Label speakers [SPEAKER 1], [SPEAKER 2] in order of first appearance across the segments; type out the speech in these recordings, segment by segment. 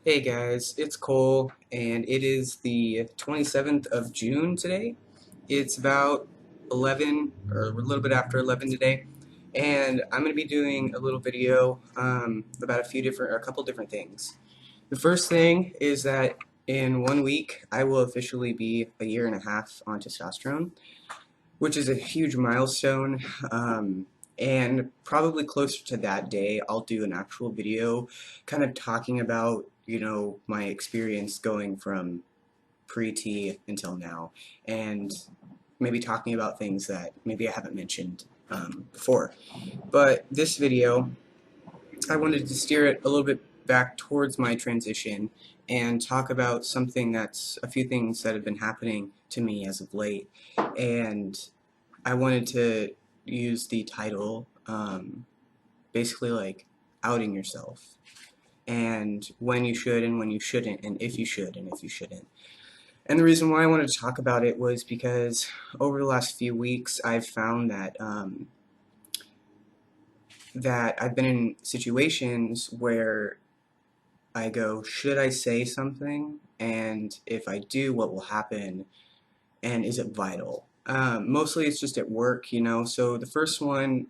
[SPEAKER 1] Hey guys, it's Cole, and it is the 27th of June today. It's about 11, or a little bit after 11 today, and I'm going to be doing a little video about a couple different things. The first thing is that in 1 week, I will officially be a year and a half on testosterone, which is a huge milestone. And probably closer to that day, I'll do an actual video kind of talking about, my experience going from pre-T until now, and maybe talking about things that maybe I haven't mentioned before. But this video, I wanted to steer it a little bit back towards my transition and talk about a few things that have been happening to me as of late. And I wanted to use the title, basically like outing yourself, and when you should and when you shouldn't, and if you should and if you shouldn't. And the reason why I wanted to talk about it was because over the last few weeks, I've found that I've been in situations where I go, should I say something? And if I do, what will happen? And is it vital? Mostly it's just at work, So the first one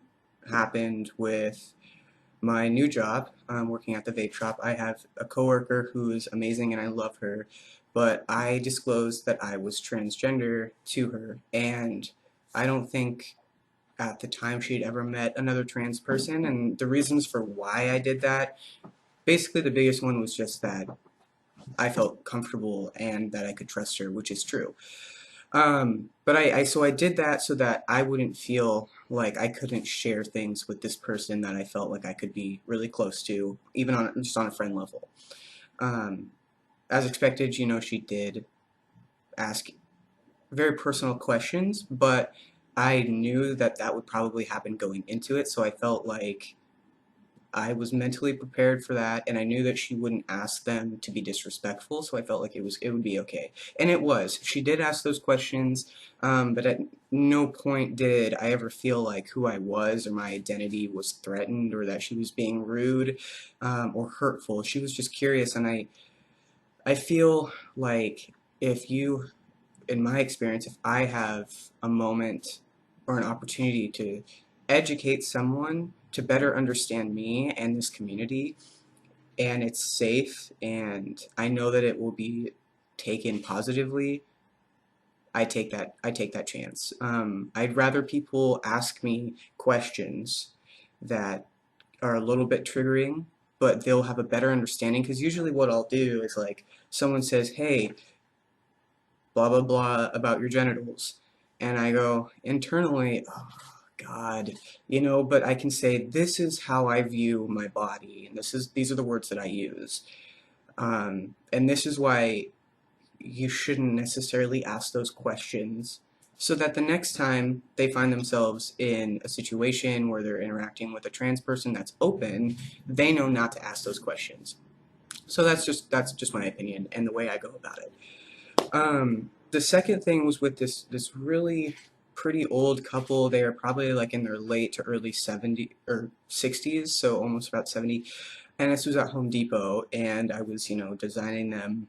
[SPEAKER 1] happened with my new job, working at the vape shop. I have a coworker who is amazing and I love her, but I disclosed that I was transgender to her, and I don't think at the time she'd ever met another trans person. And the reasons for why I did that, basically the biggest one was just that I felt comfortable and that I could trust her, which is true. But so I did that so that I wouldn't feel like I couldn't share things with this person that I felt like I could be really close to, even on a friend level. Um, as expected, she did ask very personal questions, but I knew that that would probably happen going into it, so I felt like I was mentally prepared for that, and I knew that she wouldn't ask them to be disrespectful, so I felt like it would be okay. And it was. She did ask those questions, but at no point did I ever feel like who I was or my identity was threatened or that she was being rude or hurtful. She was just curious, and I feel like if you, in my experience, if I have a moment or an opportunity to educate someone to better understand me and this community, and it's safe, and I know that it will be taken positively, I take that chance. I'd rather people ask me questions that are a little bit triggering, but they'll have a better understanding. Because usually, what I'll do is like someone says, "Hey, blah blah blah about your genitals," and I go internally, "Oh God," but I can say this is how I view my body, and these are the words that I use, and this is why you shouldn't necessarily ask those questions. So that the next time they find themselves in a situation where they're interacting with a trans person that's open, they know not to ask those questions. So that's just my opinion and the way I go about it. The second thing was with this really pretty old couple. They are probably like in their late to early 70s or 60s, so almost about 70. And this was at Home Depot, and I was, designing them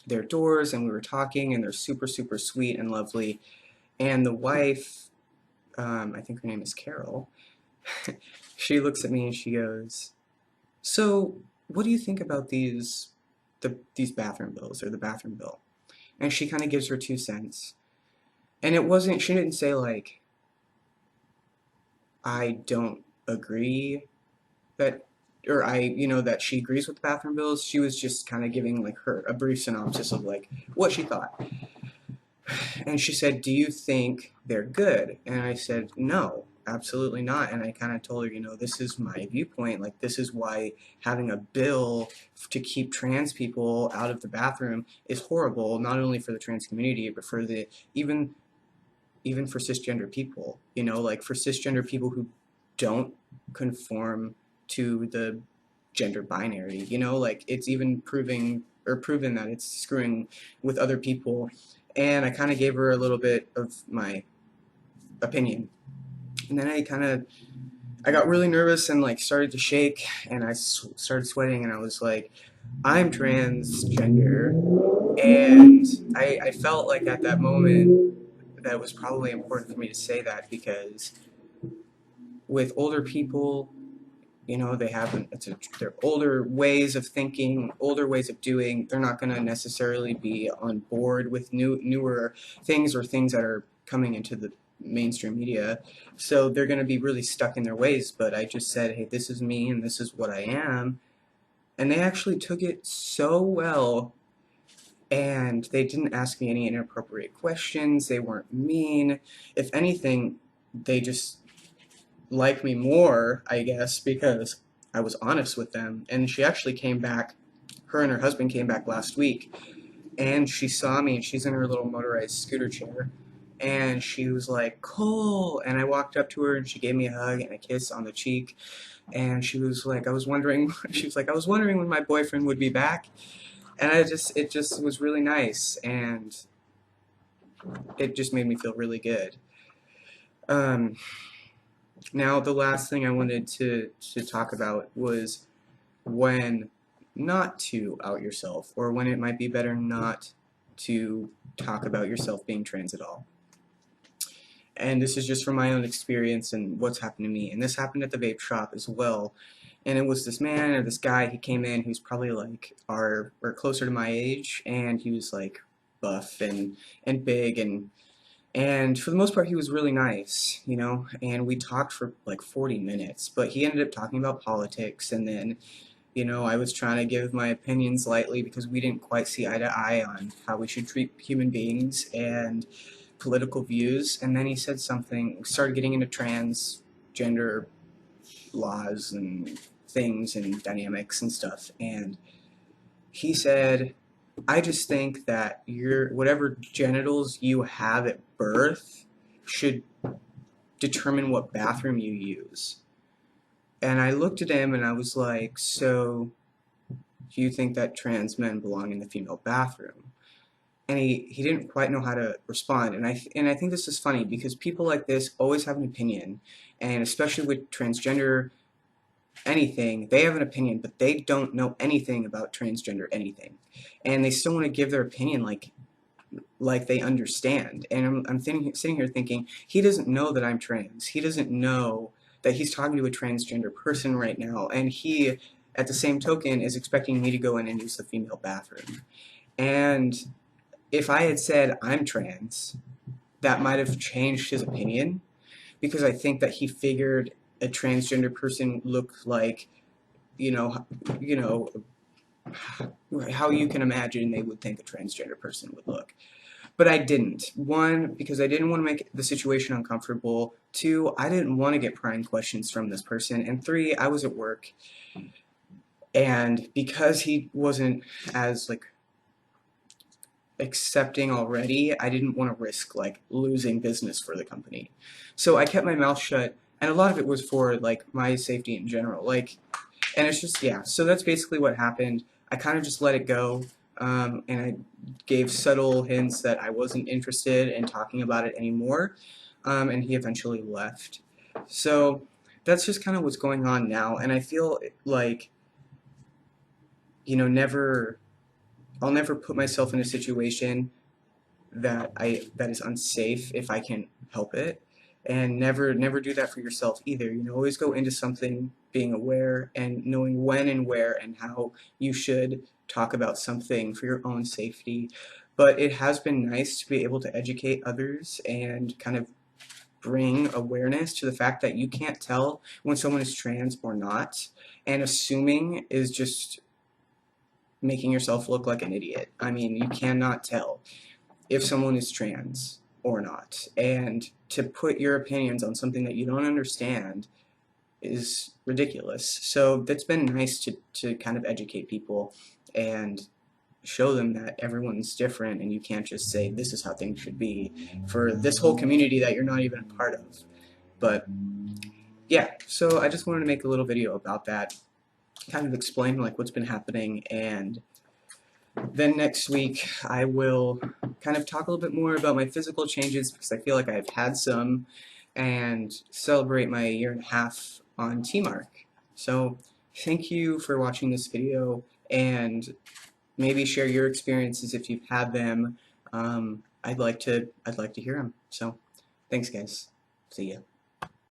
[SPEAKER 1] their doors, and we were talking, and they're super, super sweet and lovely. And the wife, I think her name is Carol, she looks at me and she goes, "So, what do you think about these bathroom bills or the bathroom bill?" And she kind of gives her 2 cents. And she didn't say like, I don't agree that, or that she agrees with the bathroom bills. She was just kind of giving like a brief synopsis of like what she thought. And she said, "Do you think they're good?" And I said, "No, absolutely not." And I kind of told her, this is my viewpoint. Like, this is why having a bill to keep trans people out of the bathroom is horrible, not only for the trans community, but for even even for cisgender people, like for cisgender people who don't conform to the gender binary, like it's even proven that it's screwing with other people. And I kind of gave her a little bit of my opinion. And then I got really nervous and like started to shake, and started sweating, and I was like, I'm transgender, and I felt like at that moment that it was probably important for me to say that because with older people, you know, they have their older ways of thinking, older ways of doing. They're not going to necessarily be on board with newer things or things that are coming into the mainstream media. So they're going to be really stuck in their ways. But I just said, hey, this is me and this is what I am. And they actually took it so well. And they didn't ask me any inappropriate questions. They weren't mean. If anything, they just like me more, I guess, because I was honest with them. And she actually came back, her and her husband came back last week, and she saw me, and she's in her little motorized scooter chair, and she was like, Cole, and I walked up to her, and she gave me a hug and a kiss on the cheek, and she was like, I was wondering, she was like, I was wondering when my boyfriend would be back, and it just was really nice, and it just made me feel really good. Um, Now, the last thing I wanted to talk about was when not to out yourself, or when it might be better not to talk about yourself being trans at all. And this is just from my own experience and what's happened to me. And this happened at the vape shop as well. And it was this man or this guy, he came in who's probably like our or closer to my age, and he was like buff and big, and for the most part, he was really nice, you know, and we talked for like 40 minutes, but he ended up talking about politics, and then, you know, I was trying to give my opinions lightly because we didn't quite see eye to eye on how we should treat human beings and political views, and then he said something, started getting into transgender laws and things and dynamics and stuff, and he said, I just think that whatever genitals you have at birth should determine what bathroom you use. And I looked at him and I was like, so do you think that trans men belong in the female bathroom? And he didn't quite know how to respond. And I think this is funny because people like this always have an opinion, and especially with transgender anything, they have an opinion, but they don't know anything about transgender anything. And they still want to give their opinion like they understand. And I'm sitting here thinking, he doesn't know that I'm trans. He doesn't know that he's talking to a transgender person right now. And he, at the same token, is expecting me to go in and use the female bathroom. And if I had said I'm trans, that might have changed his opinion, because I think that he figured a transgender person looked like, you know, you know, how you can imagine they would think a transgender person would look. But I didn't. One, because I didn't want to make the situation uncomfortable. Two, I didn't want to get prying questions from this person. And three, I was at work. And because he wasn't as, like, accepting already, I didn't want to risk, like, losing business for the company. So I kept my mouth shut. And a lot of it was for, like, my safety in general. Like, and it's just, yeah. So that's basically what happened. I kind of just let it go. And I gave subtle hints that I wasn't interested in talking about it anymore, and he eventually left. So that's just kind of what's going on now, and I feel like, you know, I'll never put myself in a situation that is unsafe if I can help it, and never do that for yourself either. You know, always go into something being aware and knowing when and where and how you should talk about something for your own safety. But it has been nice to be able to educate others and kind of bring awareness to the fact that you can't tell when someone is trans or not, and assuming is just making yourself look like an idiot. I mean, you cannot tell if someone is trans or not. And to put your opinions on something that you don't understand is ridiculous. So that's been nice to kind of educate people and show them that everyone's different and you can't just say this is how things should be for this whole community that you're not even a part of. But yeah, so I just wanted to make a little video about that, kind of explain like what's been happening, and then next week I will kind of talk a little bit more about my physical changes because I feel like I've had some, and celebrate my 1.5 years on T-Mark. So thank you for watching this video, and maybe share your experiences if you've had them. I'd like to hear them. So, thanks, guys. See ya.